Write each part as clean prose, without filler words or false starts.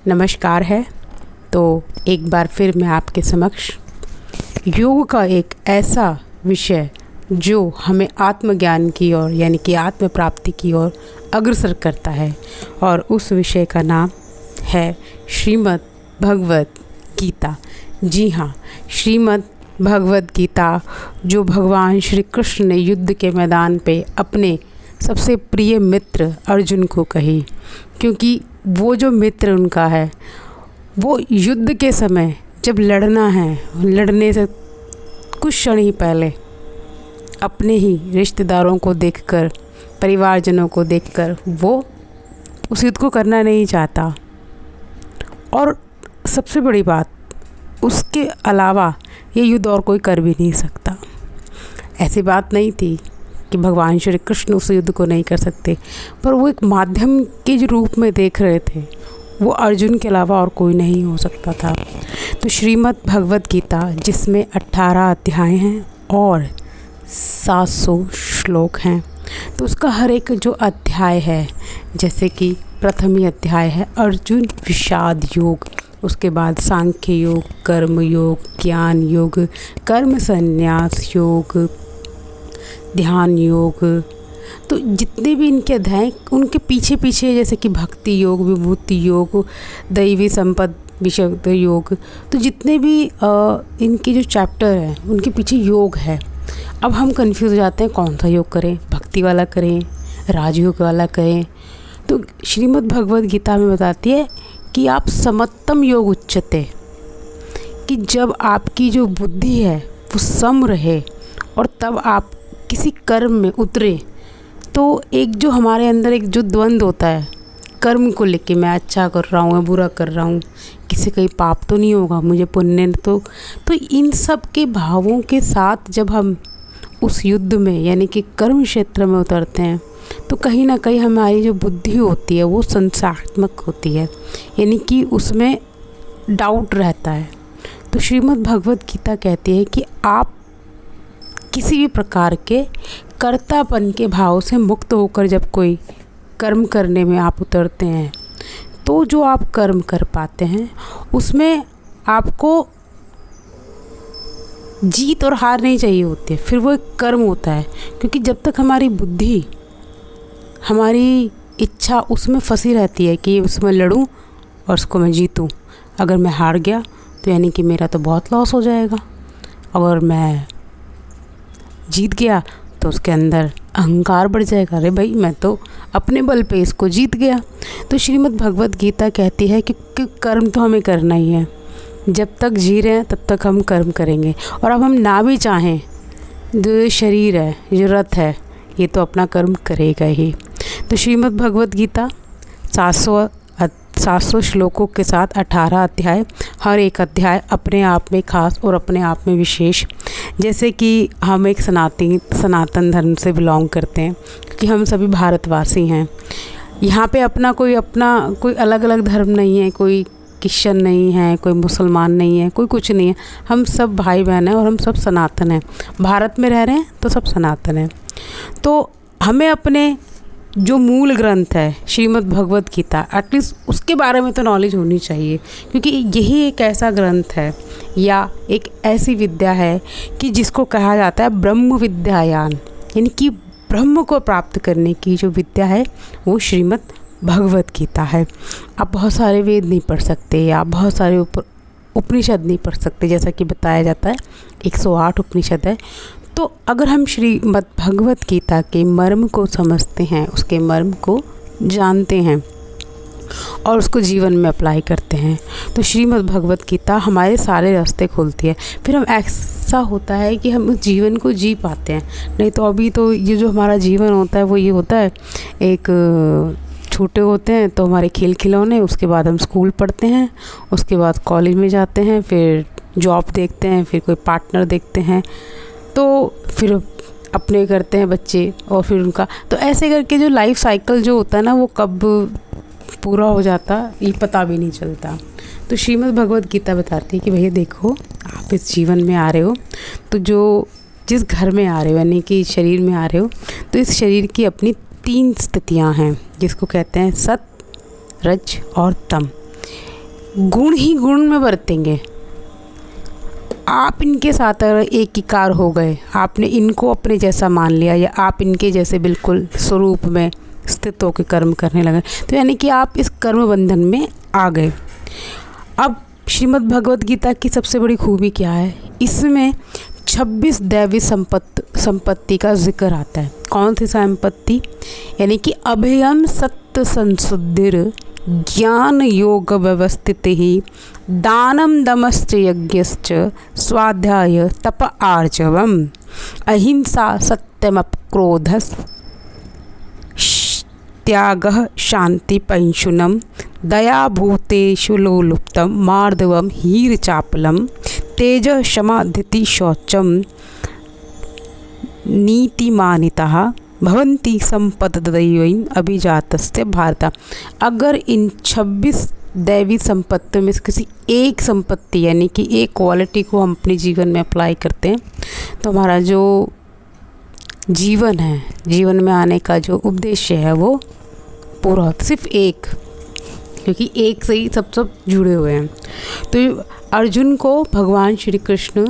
नमस्कार है। तो एक बार फिर मैं आपके समक्ष योग का एक ऐसा विषय जो हमें आत्मज्ञान की ओर यानी कि आत्म प्राप्ति की ओर अग्रसर करता है, और उस विषय का नाम है श्रीमद् भगवत गीता। जी हाँ, श्रीमद् भगवत गीता जो भगवान श्री कृष्ण ने युद्ध के मैदान पे अपने सबसे प्रिय मित्र अर्जुन को कही, क्योंकि वो जो मित्र उनका है वो युद्ध के समय जब लड़ना है, लड़ने से कुछ क्षण ही पहले अपने ही रिश्तेदारों को देखकर, परिवारजनों को देखकर वो उस युद्ध को करना नहीं चाहता। और सबसे बड़ी बात, उसके अलावा ये युद्ध और कोई कर भी नहीं सकता। ऐसी बात नहीं थी कि भगवान श्री कृष्ण उस युद्ध को नहीं कर सकते, पर वो एक माध्यम के रूप में देख रहे थे। वो अर्जुन के अलावा और कोई नहीं हो सकता था। तो श्रीमद् भगवत गीता जिसमें 18 अध्याय हैं और 700 श्लोक हैं, तो उसका हर एक जो अध्याय है, जैसे कि प्रथम ही अध्याय है अर्जुन विषाद योग, उसके बाद सांख्य योग, कर्म योग, ज्ञान योग, कर्म संन्यास योग, ध्यान योग। तो जितने भी इनके अध्याय, उनके पीछे पीछे जैसे कि भक्ति योग, विभूति योग, दैवी संपद विशुद्ध योग, तो जितने भी इनके जो चैप्टर हैं उनके पीछे योग है। अब हम कंफ्यूज हो जाते हैं कौन सा योग करें, भक्ति वाला करें, राजयोग वाला करें। तो श्रीमद् भगवत गीता में बताती है कि आप समत्तम योग उच्चते, कि जब आपकी जो बुद्धि है वो सम रहे और तब आप किसी कर्म में उतरे। तो एक जो हमारे अंदर एक जो द्वंद्व होता है कर्म को लेके, मैं अच्छा कर रहा हूँ या बुरा कर रहा हूँ, किसी कहीं पाप तो नहीं होगा, मुझे पुण्य तो इन सब के भावों के साथ जब हम उस युद्ध में यानी कि कर्म क्षेत्र में उतरते हैं, तो कहीं ना कहीं हमारी जो बुद्धि होती है वो संशयात्मक होती है, यानी कि उसमें डाउट रहता है। तो श्रीमद् भगवत गीता कहती है कि आप किसी भी प्रकार के कर्तापन के भाव से मुक्त होकर जब कोई कर्म करने में आप उतरते हैं, तो जो आप कर्म कर पाते हैं उसमें आपको जीत और हार नहीं चाहिए होती है, फिर वो एक कर्म होता है। क्योंकि जब तक हमारी बुद्धि, हमारी इच्छा उसमें फंसी रहती है कि उसमें लड़ूं और उसको मैं जीतूं, अगर मैं हार गया तो यानी कि मेरा तो बहुत लॉस हो जाएगा, अगर मैं जीत गया तो उसके अंदर अहंकार बढ़ जाएगा, अरे भाई मैं तो अपने बल पे इसको जीत गया। तो श्रीमद् भगवत गीता कहती है कि कर्म तो हमें करना ही है, जब तक जी रहे हैं तब तक हम कर्म करेंगे। और अब हम ना भी चाहें, जो शरीर है, जो रथ है, ये तो अपना कर्म करेगा ही। तो श्रीमद् भगवत गीता 700 श्लोकों के साथ 18 अध्याय, हर एक अध्याय अपने आप में खास और अपने आप में विशेष। जैसे कि हम एक सनातन धर्म से बिलोंग करते हैं, क्योंकि हम सभी भारतवासी हैं। यहाँ पे अपना कोई अलग अलग धर्म नहीं है, कोई क्रिश्चियन नहीं है, कोई मुसलमान नहीं है, कोई कुछ नहीं है। हम सब भाई बहन हैं और हम सब सनातन हैं। भारत में रह रहे हैं तो सब सनातन हैं। तो हमें अपने जो मूल ग्रंथ है श्रीमद् भगवत गीता, एटलीस्ट उसके बारे में तो नॉलेज होनी चाहिए, क्योंकि यही एक ऐसा ग्रंथ है या एक ऐसी विद्या है कि जिसको कहा जाता है ब्रह्म विद्यायान, यानी कि ब्रह्म को प्राप्त करने की जो विद्या है वो श्रीमद् भगवत गीता है। आप बहुत सारे वेद नहीं पढ़ सकते या बहुत सारे उपनिषद नहीं पढ़ सकते, जैसा कि बताया जाता है 108 उपनिषद है। तो अगर हम श्रीमद् भगवत गीता के मर्म को समझते हैं, उसके मर्म को जानते हैं और उसको जीवन में अप्लाई करते हैं, तो श्रीमद् भगवत गीता हमारे सारे रास्ते खोलती है। फिर हम ऐसा होता है कि हम उस जीवन को जी पाते हैं। नहीं तो अभी तो ये जो हमारा जीवन होता है वो ये होता है, एक छोटे होते हैं तो हमारे खेल खिलौने, उसके बाद हम स्कूल पढ़ते हैं, उसके बाद कॉलेज में जाते हैं, फिर जॉब देखते हैं, फिर कोई पार्टनर देखते हैं, तो फिर अपने करते हैं बच्चे, और फिर उनका, तो ऐसे करके जो लाइफ साइकिल जो होता है ना, वो कब पूरा हो जाता ये पता भी नहीं चलता। तो श्रीमद् भगवत गीता बताती है कि भैया देखो, आप इस जीवन में आ रहे हो, तो जो जिस घर में आ रहे हो यानी कि शरीर में आ रहे हो, तो इस शरीर की अपनी 3 स्थितियां हैं, जिसको कहते हैं सत, रज और तम। गुण ही गुण में बरतेंगे। आप इनके साथ एकीकार हो गए, आपने इनको अपने जैसा मान लिया, या आप इनके जैसे बिल्कुल स्वरूप में स्थित होकर कर्म करने लगे, तो यानी कि आप इस कर्म बंधन में आ गए। अब श्रीमद् भगवत गीता की सबसे बड़ी खूबी क्या है, इसमें 26 दैवी संपत्ति का जिक्र आता है। कौन सी संपत्ति, यानी कि अभयम सत्य संशुद्धिर ज्ञान योग व्यवस्थित ही दानम दमश्च यज्ञश्च स्वाध्याय तप आर्जवम अहिंसा सत्यमक्रोधस त्यागः शांति पैंशुनम दया भूतेषु लोलुप्तम मार्दवम हीर चापलम तेज क्षमा धृति शौचम नीतिमानितः भवन्ति संपददैवं अभिजातस्य भारत। अगर इन 26 दैवी संपत्तियों में से किसी एक संपत्ति यानी कि एक क्वालिटी को हम अपने जीवन में अप्लाई करते हैं तो हमारा जो जीवन है, जीवन में आने का जो उद्देश्य है वो पूरा होता। सिर्फ एक, क्योंकि एक से ही सब जुड़े हुए हैं। तो अर्जुन को भगवान श्री कृष्ण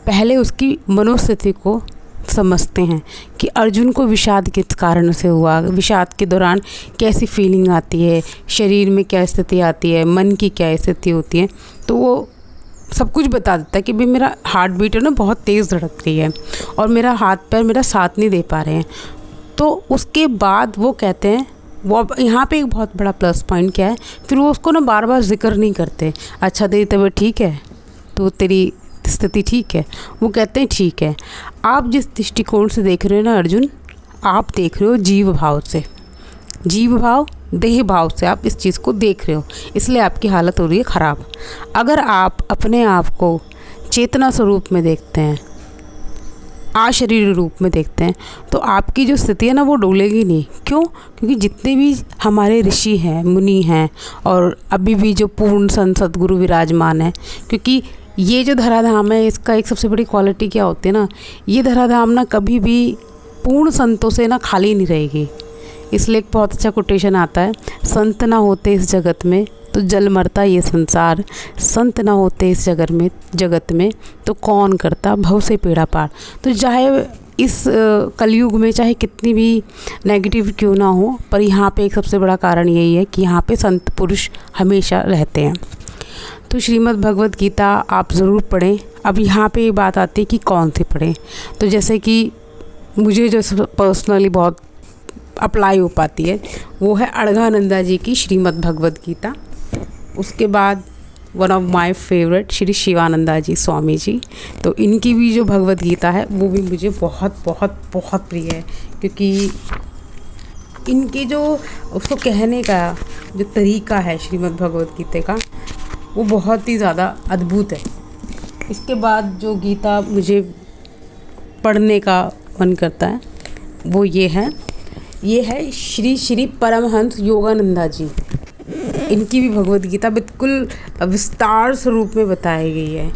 पहले उसकी मनोस्थिति को समझते हैं कि अर्जुन को विषाद किस कारण से हुआ, विषाद के दौरान कैसी फीलिंग आती है, शरीर में क्या स्थिति आती है, मन की क्या स्थिति होती है। तो वो सब कुछ बता देता है कि भाई मेरा हार्ट बीट है ना बहुत तेज़ धड़क रही है और मेरा हाथ पैर मेरा साथ नहीं दे पा रहे हैं। तो उसके बाद वो कहते हैं, वो यहाँ पे एक बहुत बड़ा प्लस पॉइंट क्या है, फिर वो उसको ना बार बार जिक्र नहीं करते। अच्छा तेरी तबीयत ठीक है, तो तेरी स्थिति ठीक है, वो कहते हैं ठीक है। आप जिस दृष्टिकोण से देख रहे हो ना अर्जुन, आप देख रहे हो जीव भाव से, जीव भाव देह भाव से आप इस चीज़ को देख रहे हो, इसलिए आपकी हालत हो रही है ख़राब। अगर आप अपने आप को चेतना स्वरूप में देखते हैं, आशरीर रूप में देखते हैं, तो आपकी जो स्थिति है ना वो डोलेगी नहीं। क्यों? क्योंकि जितने भी हमारे ऋषि हैं, मुनि हैं और अभी भी जो पूर्ण संत सद्गुरु विराजमान है, क्योंकि ये जो धराधाम है इसका एक सबसे बड़ी क्वालिटी क्या होती है ना, ये धराधाम ना कभी भी पूर्ण संतों से ना खाली नहीं रहेगी। इसलिए एक बहुत अच्छा कोटेशन आता है, संत ना होते इस जगत में तो जल मरता ये संसार, संत ना होते इस जगत में तो कौन करता भव से पेड़ा पार। तो चाहे इस कलयुग में चाहे कितनी भी नेगेटिव क्यों ना हो, पर यहाँ पे एक सबसे बड़ा कारण यही है कि यहाँ पे संत पुरुष हमेशा रहते हैं। तो श्रीमद् भगवत गीता आप ज़रूर पढ़ें। अब यहाँ पे ये बात आती है कि कौन सी पढ़ें, तो जैसे कि मुझे जो पर्सनली बहुत अप्लाई हो पाती है वो है अड़घानंदा जी की श्रीमद् भगवत गीता। उसके बाद one of my favourite Shri Shivananda ji Swami ji, तो इनकी भी जो भगवत गीता है वो भी मुझे बहुत बहुत बहुत प्रिय है, क्योंकि इनके जो उसको कहने का जो तरीका है श्रीमद् भगवत गीता का वो बहुत ही ज़्यादा अद्भुत है। इसके बाद जो गीता मुझे पढ़ने का मन करता है वो ये है श्री श्री परमहंस योगानंदा जी। इनकी भी भगवत गीता बिल्कुल विस्तार स्वरूप में बताई गई है।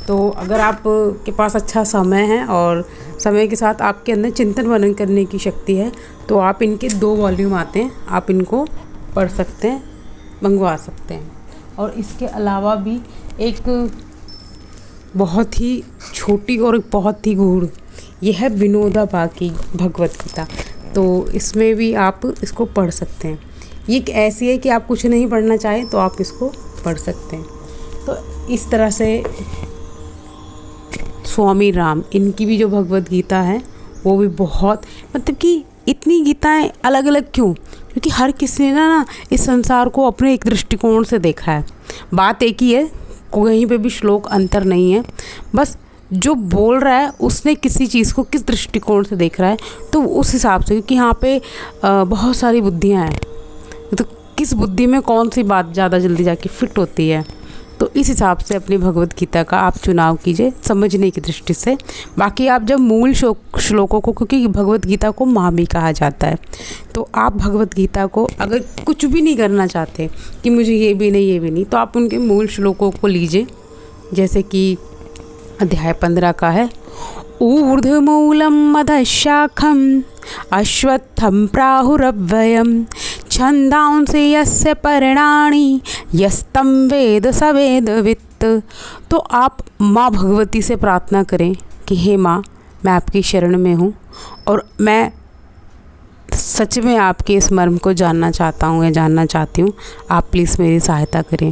तो अगर आप के पास अच्छा समय है और समय के साथ आपके अंदर चिंतन मनन करने की शक्ति है तो आप इनके 2 वॉल्यूम आते हैं, आप इनको पढ़ सकते हैं, मंगवा सकते हैं। और इसके अलावा भी एक बहुत ही छोटी और बहुत ही गूढ़ ये है विनोदा भावे की भगवत गीता, तो इसमें भी आप इसको पढ़ सकते हैं। ये एक ऐसी है कि आप कुछ नहीं पढ़ना चाहें तो आप इसको पढ़ सकते हैं। तो इस तरह से स्वामी राम इनकी भी जो भगवत गीता है वो भी बहुत, मतलब कि इतनी गीताएं अलग अलग क्यों, क्योंकि हर किसी ने ना इस संसार को अपने एक दृष्टिकोण से देखा है। बात एक ही है, कहीं पे भी श्लोक अंतर नहीं है, बस जो बोल रहा है उसने किसी चीज़ को किस दृष्टिकोण से देख रहा है तो उस हिसाब से, क्योंकि यहाँ पे बहुत सारी बुद्धियाँ हैं, तो किस बुद्धि में कौन सी बात ज़्यादा जल्दी जाके फिट होती है, तो इस हिसाब से अपनी भगवत गीता का आप चुनाव कीजिए समझने की दृष्टि से। बाकी आप जब मूल श्लोकों को, क्योंकि भगवत गीता को माँ भी कहा जाता है, तो आप भगवत गीता को अगर कुछ भी नहीं करना चाहते कि मुझे ये भी नहीं, तो आप उनके मूल श्लोकों को लीजिए। जैसे कि अध्याय 15 का है, ऊर्ध्वमूलम अधः शाखम अश्वत्थम प्राहुरव्ययम छंदांसि यस्य पर्णानि यस्तं वेद स वेदवित्। तो आप माँ भगवती से प्रार्थना करें कि हे माँ, मैं आपकी शरण में हूँ और मैं सच में आपके इस मर्म को जानना चाहता हूँ या जानना चाहती हूँ, आप प्लीज़ मेरी सहायता करें।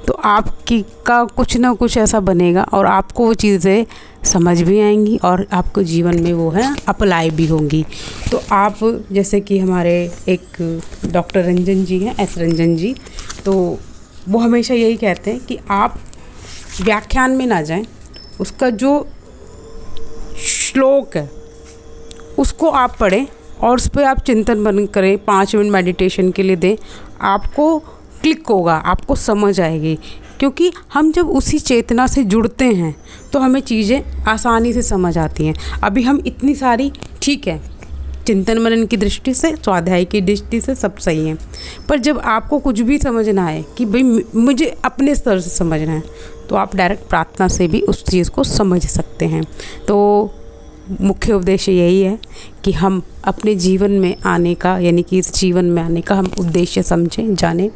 तो आपकी का कुछ ना कुछ ऐसा बनेगा और आपको वो चीज़ें समझ भी आएंगी और आपको जीवन में वो है अप्लाई भी होंगी। तो आप जैसे कि हमारे एक डॉक्टर रंजन जी हैं, एस रंजन जी, तो वो हमेशा यही कहते हैं कि आप व्याख्यान में ना जाएं, उसका जो श्लोक है उसको आप पढ़ें और उस पर आप चिंतन मन करें, 5 मिनट मेडिटेशन के लिए दें, आपको क्लिक होगा, आपको समझ आएगी। क्योंकि हम जब उसी चेतना से जुड़ते हैं तो हमें चीज़ें आसानी से समझ आती हैं। अभी हम इतनी सारी, ठीक है, चिंतन मनन की दृष्टि से, स्वाध्याय की दृष्टि से सब सही है, पर जब आपको कुछ भी समझना है कि भाई मुझे अपने स्तर से समझना है, तो आप डायरेक्ट प्रार्थना से भी उस चीज़ को समझ सकते हैं। तो मुख्य उद्देश्य यही है कि हम अपने जीवन में आने का, यानी कि इस जीवन में आने का हम उद्देश्य समझें, जानें।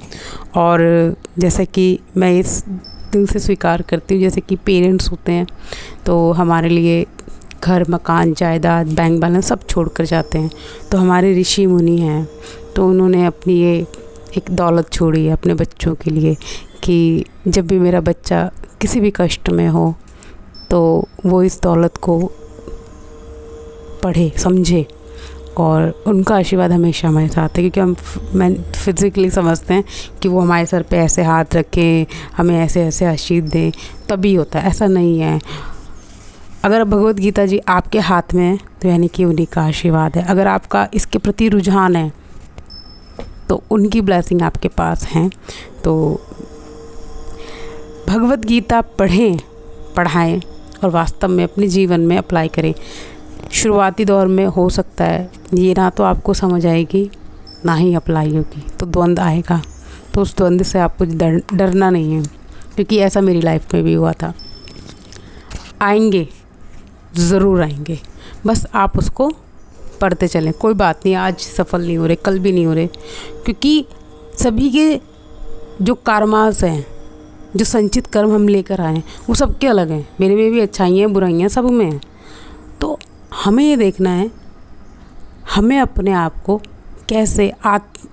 और जैसे कि मैं इस दिल से स्वीकार करती हूँ, जैसे कि पेरेंट्स होते हैं तो हमारे लिए घर, मकान, जायदाद, बैंक बैलेंस सब छोड़ कर जाते हैं। तो हमारे ऋषि मुनि हैं, तो उन्होंने अपनी ये एक दौलत छोड़ी है अपने बच्चों के लिए कि जब भी मेरा बच्चा किसी भी कष्ट में हो तो वो इस दौलत को पढ़े, समझे, और उनका आशीर्वाद हमेशा हमारे साथ है। क्योंकि मैं फिज़िकली समझते हैं कि वो हमारे सर पे ऐसे हाथ रखें, हमें ऐसे ऐसे आशीर्वाद दें, तभी होता है, ऐसा नहीं है। अगर भगवत गीता जी आपके हाथ में है तो यानी कि उन्हीं का आशीर्वाद है। अगर आपका इसके प्रति रुझान है तो उनकी ब्लेसिंग आपके पास है। तो भगवत गीता पढ़ें, पढ़ाएं और वास्तव में अपने जीवन में अप्लाई करें। शुरुआती दौर में हो सकता है ये ना तो आपको समझ आएगी ना ही अप्लाई होगी, तो द्वंद्व आएगा। तो उस द्वंद्व से आपको डरना नहीं है, क्योंकि ऐसा मेरी लाइफ में भी हुआ था। आएंगे, ज़रूर आएंगे, बस आप उसको पढ़ते चलें। कोई बात नहीं, आज सफल नहीं हो रहे, कल भी नहीं हो रहे, क्योंकि सभी के जो कर्मास हैं, जो संचित कर्म हम लेकर आए हैं, वो सबके अलग हैं। मेरे में भी अच्छाइयाँ बुराइयाँ सब में हैं। तो हमें ये देखना है हमें अपने आप को कैसे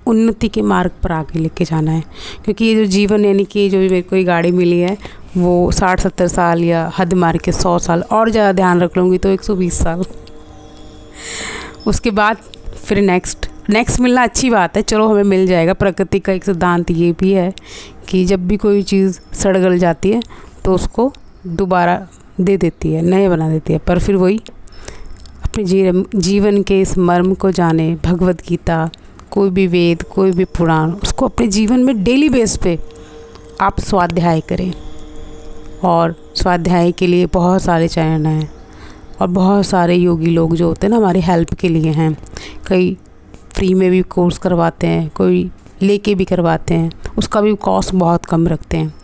उन्नति के मार्ग पर आगे लेके जाना है। क्योंकि ये जो जीवन, यानी कि जो भी मेरे को ये गाड़ी मिली है, वो 60-70 साल या हद मार के 100 साल और ज़्यादा ध्यान रख लूँगी तो 120 साल। उसके बाद फिर नेक्स्ट मिलना अच्छी बात है, चलो हमें मिल जाएगा। प्रकृति का एक सिद्धांत ये भी है कि जब भी कोई चीज़ सड़ गल जाती है तो उसको दोबारा दे देती है, नए बना देती है। पर फिर वही अपने जीवन के इस मर्म को जाने, भगवत गीता, कोई भी वेद, कोई भी पुराण, उसको अपने जीवन में डेली बेस पे आप स्वाध्याय करें। और स्वाध्याय के लिए बहुत सारे चैनल हैं और बहुत सारे योगी लोग जो होते हैं ना हमारी हेल्प के लिए हैं। कई फ्री में भी कोर्स करवाते हैं, कोई लेके भी करवाते हैं, उसका भी कॉस्ट बहुत कम रखते हैं।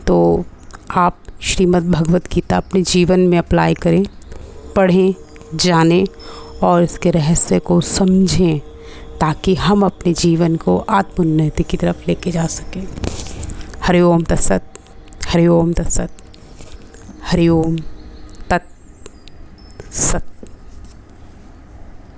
तो आप श्रीमद् भगवत गीता अपने जीवन में अप्लाई करें, पढ़ें, जानें और इसके रहस्य को समझें, ताकि हम अपने जीवन को आत्मोन्नति की तरफ लेके जा सकें। हरि ओम तत्सत, हरि ओम तत्सत, हरि ओम तत्सत।